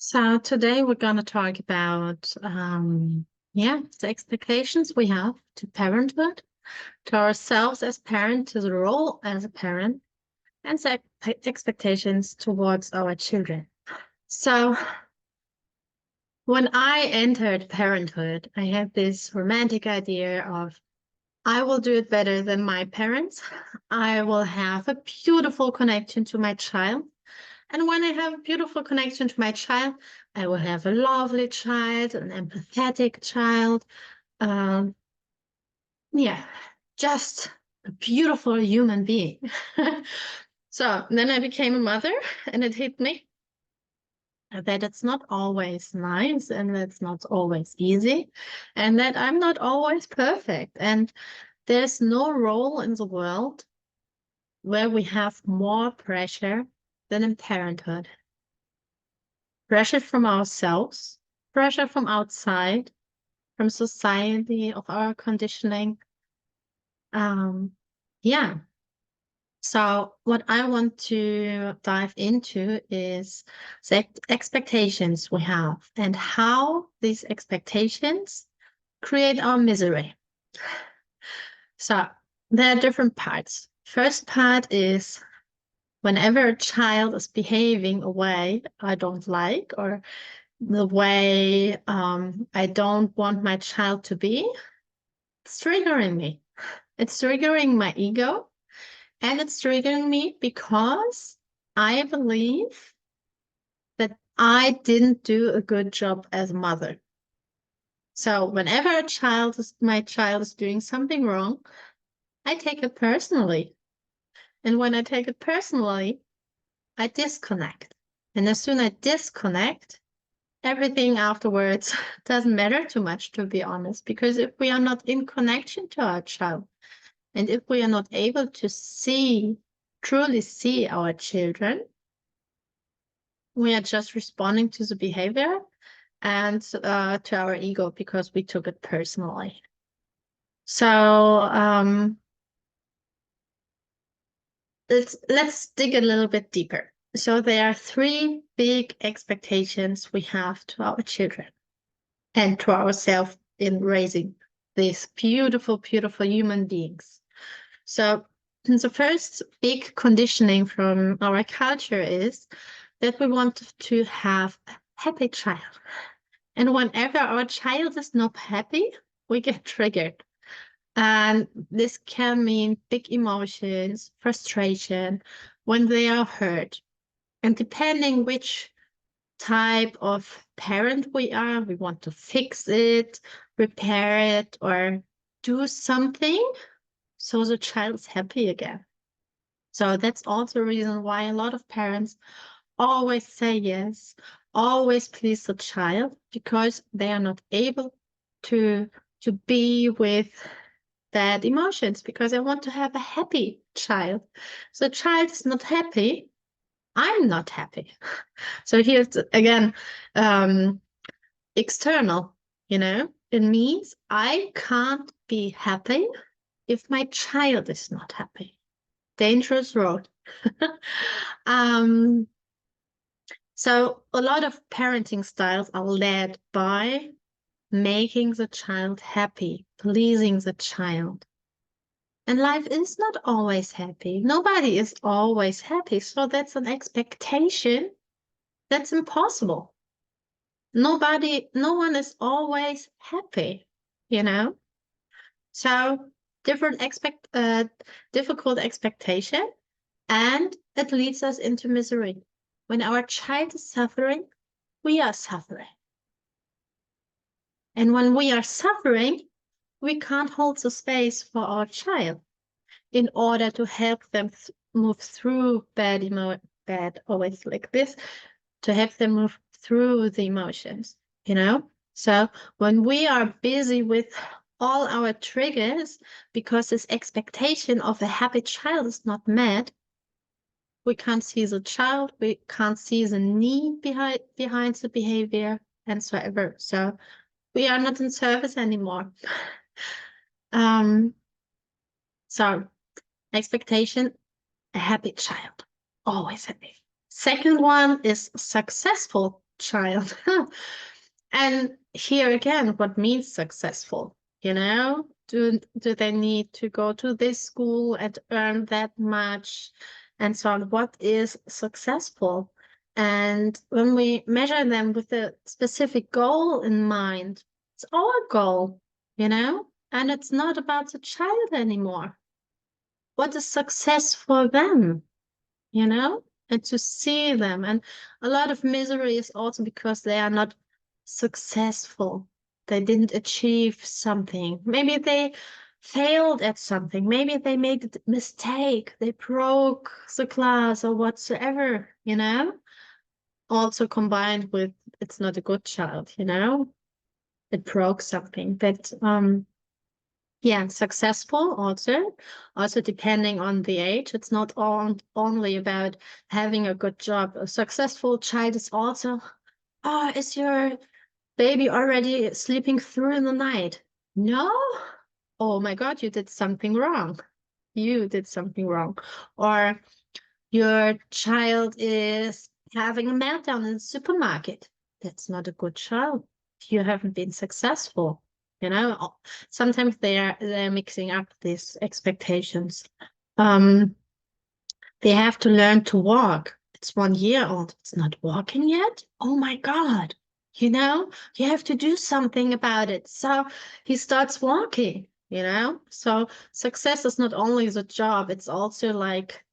So today we're going to talk about, the expectations we have to parenthood, to ourselves as parents, to the role as a parent, and the expectations towards our children. So when I entered parenthood, I had this romantic idea of I will do it better than my parents. I will have a beautiful connection to my child. And when I have a beautiful connection to my child, I will have a lovely child, an empathetic child. Um, yeah, just a beautiful human being. So then I became a mother, and it hit me that it's not always nice and it's not always easy, and that I'm not always perfect. And there's no role in the world where we have more pressure than in parenthood. Pressure from ourselves, pressure from outside, from society, of our conditioning. Um, yeah. So what I want to dive into is the expectations we have and how these expectations create our misery. So there are different parts. First part is whenever a child is behaving a way I don't like, or the way I don't want my child to be, it's triggering me. It's triggering my ego, and it's triggering me because I believe that I didn't do a good job as a mother. So whenever my child is doing something wrong, I take it personally. And when I take it personally, I disconnect. And as soon as I disconnect, everything afterwards doesn't matter too much, to be honest, because if we are not in connection to our child, and if we are not able to truly see our children, we are just responding to the behavior and to our ego because we took it personally. So let's dig a little bit deeper. So there are three big expectations we have to our children and to ourselves in raising these beautiful, beautiful human beings. So the first big conditioning from our culture is that we want to have a happy child. And whenever our child is not happy, we get triggered. And this can mean big emotions, frustration, when they are hurt. And depending which type of parent we are, we want to fix it, repair it, or do something so the child's happy again. So that's also a reason why a lot of parents always say yes, always please the child, because they are not able to be with bad emotions, because I want to have a happy child. So the child is not happy, I'm not happy. So here's again, external, it means I can't be happy if my child is not happy. Dangerous road. um, so a lot of parenting styles are led by making the child happy, pleasing the child. And life is not always happy. Nobody is always happy. So that's an expectation that's impossible. No one is always happy, you know? So difficult expectation, and it leads us into misery. When our child is suffering, we are suffering. And when we are suffering, we can't hold the space for our child in order to help them move through always like this, to help them move through the emotions, So when we are busy with all our triggers because this expectation of a happy child is not met, we can't see the child, we can't see the need behind the behavior and so ever. So we are not in service anymore. So expectation, a happy child, always happy. Second one is successful child. And here again, what means successful? You know, do they need to go to this school and earn that much and so on? What is successful? And when we measure them with a specific goal in mind, it's our goal, you know, and it's not about the child anymore. What is success for them, you know? And to see them. And a lot of misery is also because they are not successful. They didn't achieve something. Maybe they failed at something. Maybe they made a mistake. They broke the class or whatsoever, you know? Also combined with it's not a good child, you know? It broke something. But yeah, successful also depending on the age. It's not only about having a good job. A successful child is also, oh, is your baby already sleeping through the night? No? Oh my God, you did something wrong. You did something wrong. Or your child is having a meltdown in the supermarket. That's not a good child. You haven't been successful. You know, sometimes they're mixing up these expectations. Um, they have to learn to walk. It's 1 year old. It's not walking yet. Oh my God. You know, you have to do something about it. So he starts walking, you know? So success is not only the job, it's also like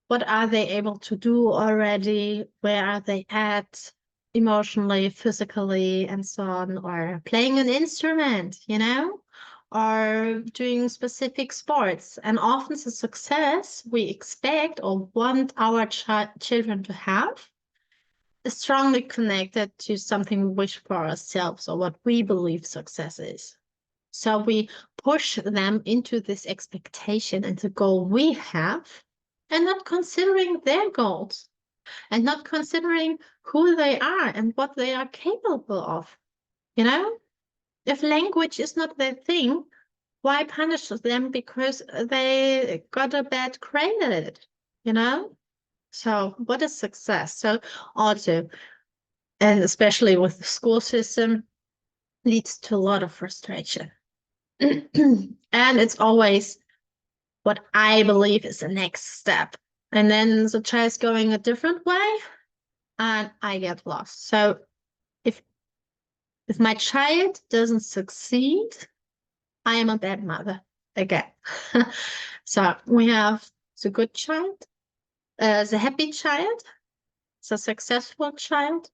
what are they able to do already? Where are they at emotionally, physically, and so on? Or playing an instrument, you know, or doing specific sports. And often the success we expect or want our children to have is strongly connected to something we wish for ourselves or what we believe success is. So we push them into this expectation and the goal we have, and not considering their goals and not considering who they are and what they are capable of. You know, if language is not their thing, why punish them because they got a bad grade at it? You know? So, what is success? So, also, and especially with the school system, leads to a lot of frustration. And it's always what I believe is the next step. And then the child's going a different way and I get lost. So if if my child doesn't succeed, I am a bad mother again. So we have the good child, the happy child, the successful child,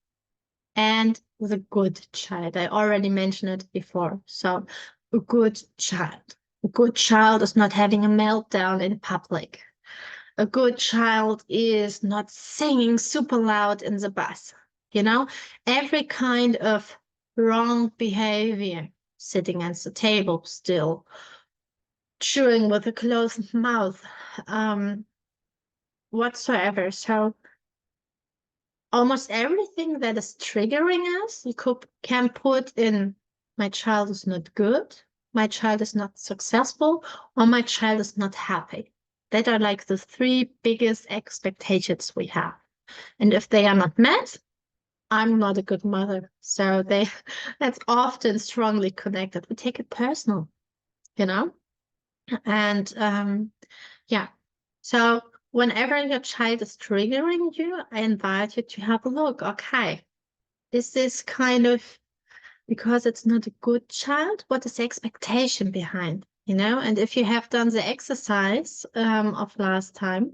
and the good child. I already mentioned it before. So a good child. A good child is not having a meltdown in public. A good child is not singing super loud in the bus. You know, every kind of wrong behavior, sitting at the table still, chewing with a closed mouth, um, whatsoever. So almost everything that is triggering us, can put in my child is not good, my child is not successful, or my child is not happy. That are like the three biggest expectations we have. And if they are not met, I'm not a good mother. So they that's often strongly connected. We take it personal, you know? And yeah. So whenever your child is triggering you, I invite you to have a look. Okay, is this kind of because it's not a good child? What is the expectation behind? You know, and if you have done the exercise of last time,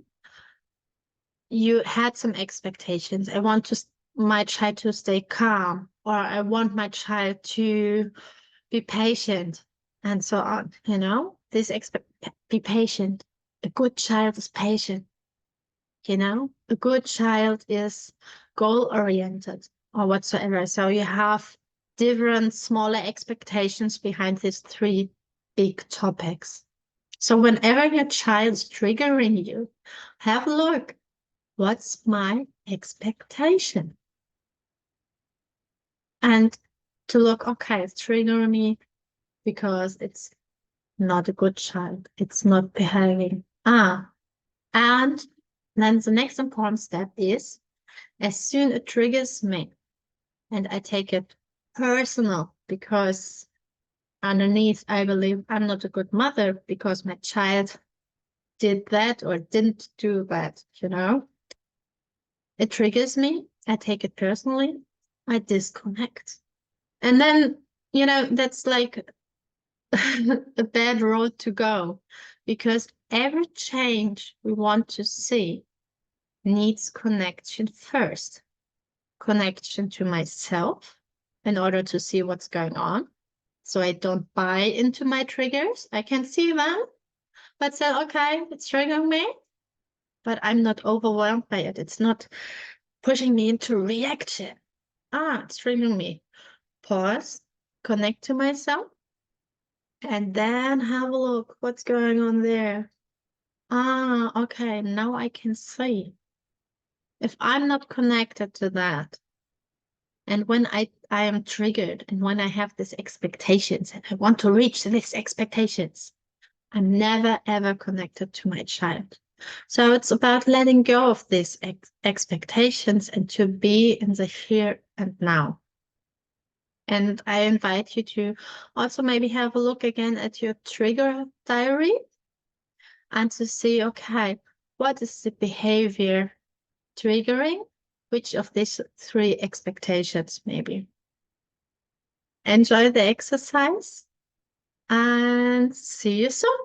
you had some expectations. I want my child to stay calm, or I want my child to be patient, and so on. You know, be patient. A good child is patient. You know, a good child is goal oriented or whatsoever. So you have different smaller expectations behind these three big topics. So whenever your child's triggering you, have a look. What's my expectation? And to look, okay, it's triggering me because it's not a good child. It's not behaving. And then the next important step is As soon it triggers me and I take it personal because underneath I believe I'm not a good mother because my child did that or didn't do that, It triggers me. I take it personally. I disconnect. And then, that's like a bad road to go because every change we want to see needs connection first. Connection to myself in order to see what's going on. So I don't buy into my triggers. I can see them, but say, okay, it's triggering me, but I'm not overwhelmed by it. It's not pushing me into reaction. It's triggering me. Pause, connect to myself, and then have a look. What's going on there? Okay, now I can see. If I'm not connected to that, and when I am triggered, and when I have these expectations, and I want to reach these expectations, I'm never ever connected to my child. So it's about letting go of these expectations and to be in the here and now. And I invite you to also maybe have a look again at your trigger diary and to see, okay, what is the behavior triggering? Which of these three expectations maybe? Enjoy the exercise and see you soon.